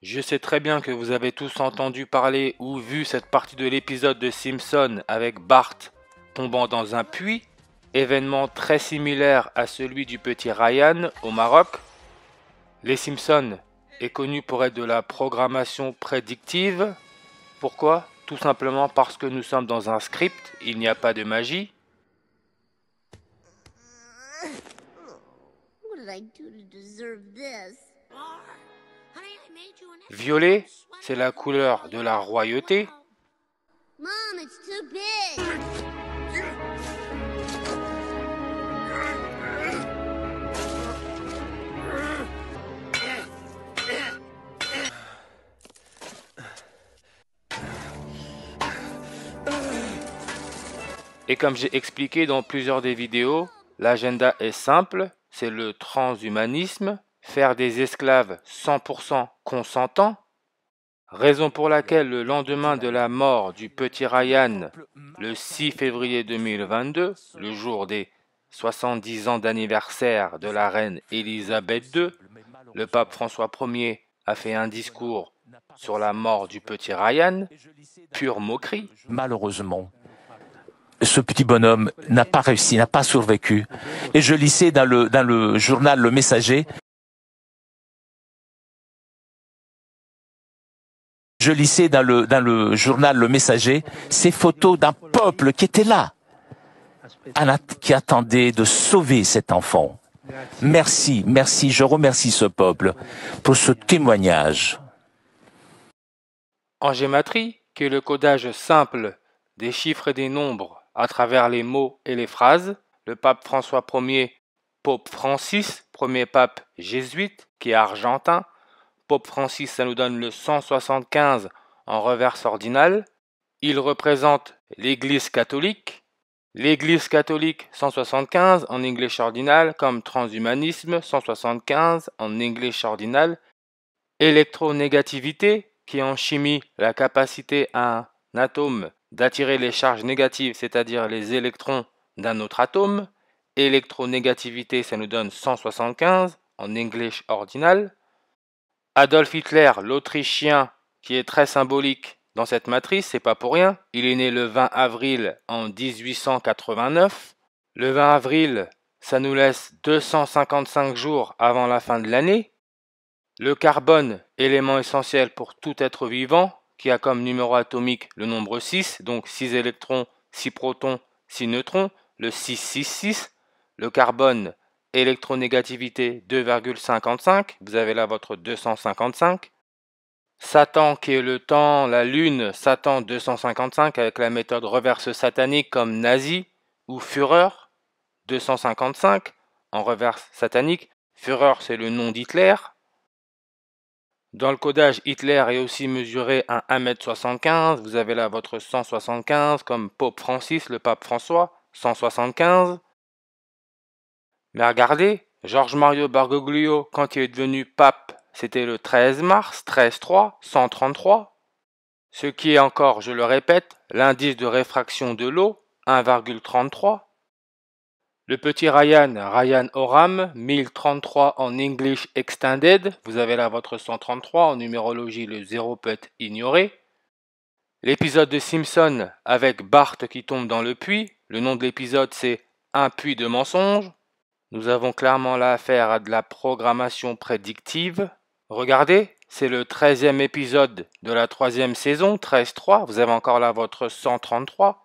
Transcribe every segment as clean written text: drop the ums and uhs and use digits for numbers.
Je sais très bien que vous avez tous entendu parler ou vu cette partie de l'épisode de Simpson avec Bart tombant dans un puits, événement très similaire à celui du petit Ryan au Maroc. Les Simpsons est connu pour être de la programmation prédictive. Pourquoi? Tout simplement parce que nous sommes dans un script, il n'y a pas de magie. Violet, c'est la couleur de la royauté. Et comme j'ai expliqué dans plusieurs des vidéos, l'agenda est simple, c'est le transhumanisme, faire des esclaves 100% consentants, raison pour laquelle le lendemain de la mort du petit Ryan, le 6 février 2022, le jour des 70 ans d'anniversaire de la reine Élisabeth II, le pape François Ier a fait un discours sur la mort du petit Ryan, pure moquerie. Malheureusement, ce petit bonhomme n'a pas réussi, n'a pas survécu. Et je lisais dans le journal Le Messager, ces photos d'un peuple qui était là, qui attendait de sauver cet enfant. Merci, je remercie ce peuple pour ce témoignage. En gématrie, qui est le codage simple des chiffres et des nombres à travers les mots et les phrases, le pape François Ier, Pope Francis, premier pape jésuite, qui est argentin. Pope Francis, ça nous donne le 175 en reverse ordinale. Il représente l'Église catholique. L'Église catholique 175 en English ordinal, comme transhumanisme 175 en English ordinal. Électronégativité, qui est en chimie la capacité à un atome d'attirer les charges négatives, c'est-à-dire les électrons d'un autre atome. Électronégativité, ça nous donne 175 en English ordinal. Adolf Hitler, l'Autrichien, qui est très symbolique dans cette matrice, c'est pas pour rien. Il est né le 20 avril en 1889. Le 20 avril, ça nous laisse 255 jours avant la fin de l'année. Le carbone, élément essentiel pour tout être vivant, qui a comme numéro atomique le nombre 6, donc 6 électrons, 6 protons, 6 neutrons, le 666. Le carbone, électronégativité 2,55, vous avez là votre 255. Satan, qui est le temps, la lune, Satan 255 avec la méthode reverse satanique comme nazi ou Führer 255 en reverse satanique. Führer, c'est le nom d'Hitler. Dans le codage, Hitler est aussi mesuré à 1m75. Vous avez là votre 175 comme Pope Francis, le pape François, 175. Mais regardez, George Mario Bergoglio, quand il est devenu pape, c'était le 13 mars, 13-3, 133. Ce qui est encore, je le répète, l'indice de réfraction de l'eau, 1,33. Le petit Ryan Oram, 1033 en English Extended. Vous avez là votre 133. En numérologie, le 0 peut être ignoré. L'épisode de Simpson avec Bart qui tombe dans le puits. Le nom de l'épisode, c'est Un puits de mensonges. Nous avons clairement là affaire à de la programmation prédictive. Regardez, c'est le 13e épisode de la 3e saison, 13-3. Vous avez encore là votre 133.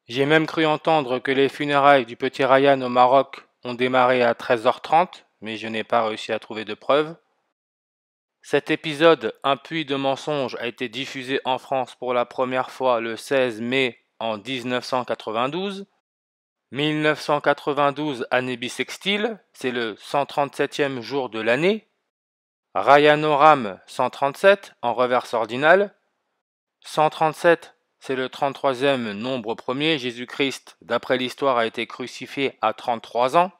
J'ai même cru entendre que les funérailles du petit Ryan au Maroc ont démarré à 13h30, mais je n'ai pas réussi à trouver de preuves. Cet épisode, Un puits de mensonges, a été diffusé en France pour la première fois le 16 mai en 1992. 1992, année bissextile, c'est le 137e jour de l'année. Ryan Oram, 137, en reverse ordinale. 137, c'est le 33e nombre premier. Jésus-Christ, d'après l'histoire, a été crucifié à 33 ans.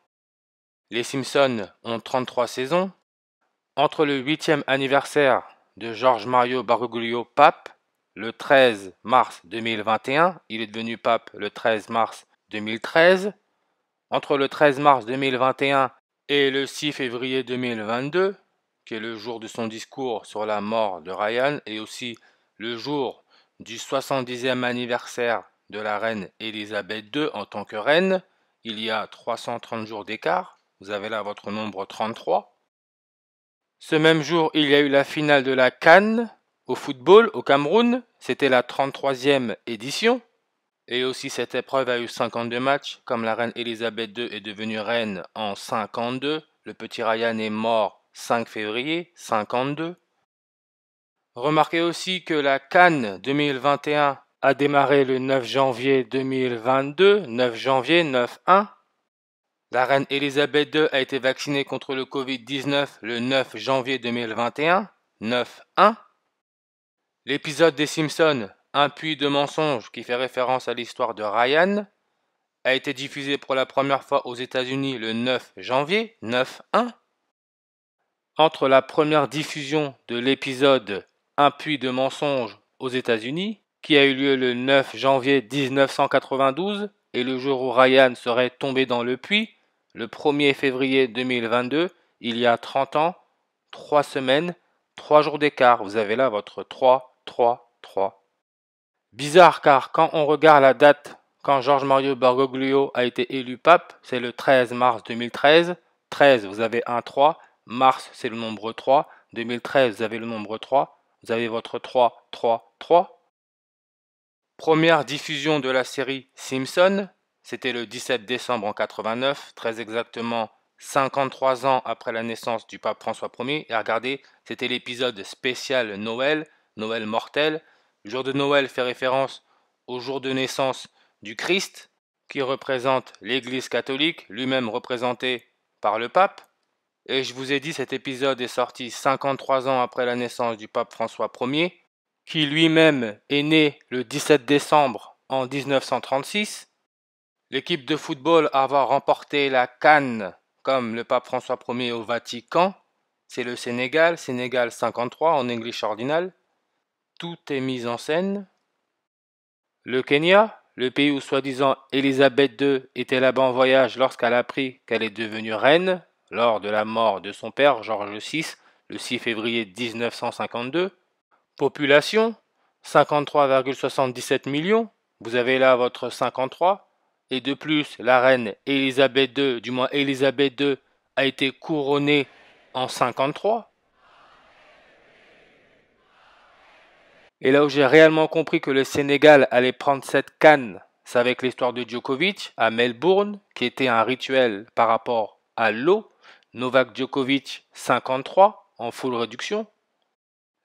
Les Simpsons ont 33 saisons. Entre le 8e anniversaire de George Mario Bergoglio, pape, le 13 mars 2021, il est devenu pape le 13 mars 2013. Entre le 13 mars 2021 et le 6 février 2022, qui est le jour de son discours sur la mort de Ryan, et aussi le jour du 70e anniversaire de la reine Elisabeth II en tant que reine. Il y a 330 jours d'écart. Vous avez là votre nombre 33. Ce même jour, il y a eu la finale de la CAN au football au Cameroun. C'était la 33e édition. Et aussi cette épreuve a eu 52 matchs. Comme la reine Elisabeth II est devenue reine en 52, le petit Ryan est mort 5 février 52. Remarquez aussi que la CAN 2021 a démarré le 9 janvier 2022, 9 janvier 9-1. La reine Elisabeth II a été vaccinée contre le Covid-19 le 9 janvier 2021, 9-1. L'épisode des Simpsons, Un puits de mensonges, qui fait référence à l'histoire de Ryan, a été diffusé pour la première fois aux États-Unis le 9 janvier, 9-1. Entre la première diffusion de l'épisode Un puits de mensonges aux États-Unis, qui a eu lieu le 9 janvier 1992, et le jour où Ryan serait tombé dans le puits, le 1er février 2022, il y a 30 ans, 3 semaines, 3 jours d'écart. Vous avez là votre 3, 3, 3. Bizarre car quand on regarde la date, quand George Mario Bergoglio a été élu pape, c'est le 13 mars 2013. 13, vous avez un 3. Mars, c'est le nombre 3. 2013, vous avez le nombre 3. Vous avez votre 3, 3, 3. Première diffusion de la série Simpson, c'était le 17 décembre en 89, très exactement 53 ans après la naissance du pape François Ier. Et regardez, c'était l'épisode spécial Noël, Noël mortel. Le jour de Noël fait référence au jour de naissance du Christ, qui représente l'Église catholique, lui-même représenté par le pape. Et je vous ai dit, cet épisode est sorti 53 ans après la naissance du pape François Ier, qui lui-même est né le 17 décembre en 1936. L'équipe de football à avoir remporté la CAN comme le pape François Ier au Vatican, c'est le Sénégal, Sénégal 53 en English ordinal. Tout est mis en scène. Le Kenya, le pays où soi-disant Elisabeth II était là-bas en voyage lorsqu'elle a appris qu'elle est devenue reine, lors de la mort de son père, George VI, le 6 février 1952. Population, 53,77 millions. Vous avez là votre 53. Et de plus, la reine Elisabeth II, du moins Elisabeth II, a été couronnée en 53. Et là où j'ai réellement compris que le Sénégal allait prendre cette CAN, c'est avec l'histoire de Djokovic à Melbourne, qui était un rituel par rapport à l'eau. Novak Djokovic 53 en full réduction.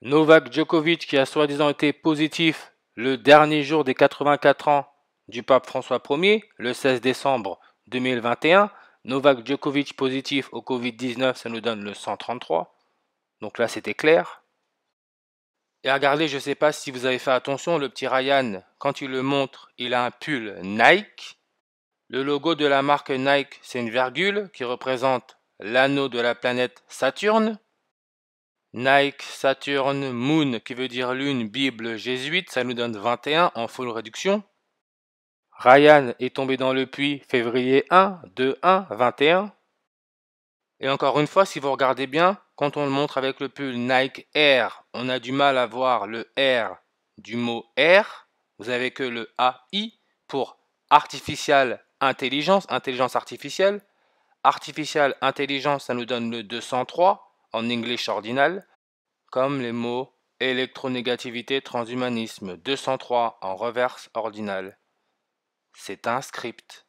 Novak Djokovic qui a soi-disant été positif le dernier jour des 84 ans du pape François Ier, le 16 décembre 2021. Novak Djokovic positif au Covid-19, ça nous donne le 133. Donc là, c'était clair. Et regardez, je ne sais pas si vous avez fait attention, le petit Ryan, quand il le montre, il a un pull Nike. Le logo de la marque Nike, c'est une virgule qui représente l'anneau de la planète Saturne. Nike, Saturn, Moon, qui veut dire lune, Bible, jésuite, ça nous donne 21 en full réduction. Ryan est tombé dans le puits février 1, 2, 1, 21. Et encore une fois, si vous regardez bien, quand on le montre avec le pull Nike Air, on a du mal à voir le R du mot Air. Vous avez que le AI pour Artificial Intelligence, intelligence artificielle. Artificial Intelligence, ça nous donne le 203 en English ordinal, comme les mots électronégativité, transhumanisme, 203 en reverse ordinal. C'est un script.